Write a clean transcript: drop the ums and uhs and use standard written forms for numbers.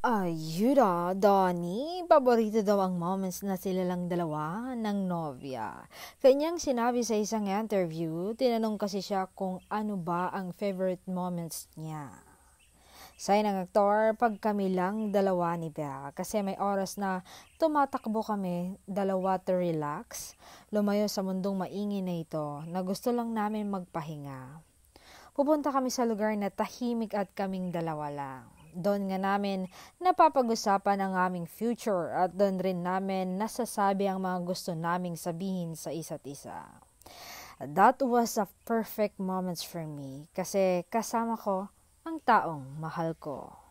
Ayuda, Donnie, paborito daw ang moments na sila lang dalawa ng nobya. Kanyang sinabi sa isang interview, tinanong kasi siya kung ano ba ang favorite moments niya. Say ng aktor, pag kami lang dalawa ni Bea, kasi may oras na tumatakbo kami dalawa to relax, lumayo sa mundong maingay na ito, na gusto lang namin magpahinga. Pupunta kami sa lugar na tahimik at kaming dalawa lang. Doon nga namin napapag-usapan ang aming future at doon rin namin nasasabi ang mga gusto naming sabihin sa isa't isa. That was a perfect moments for me kasi kasama ko ang taong mahal ko.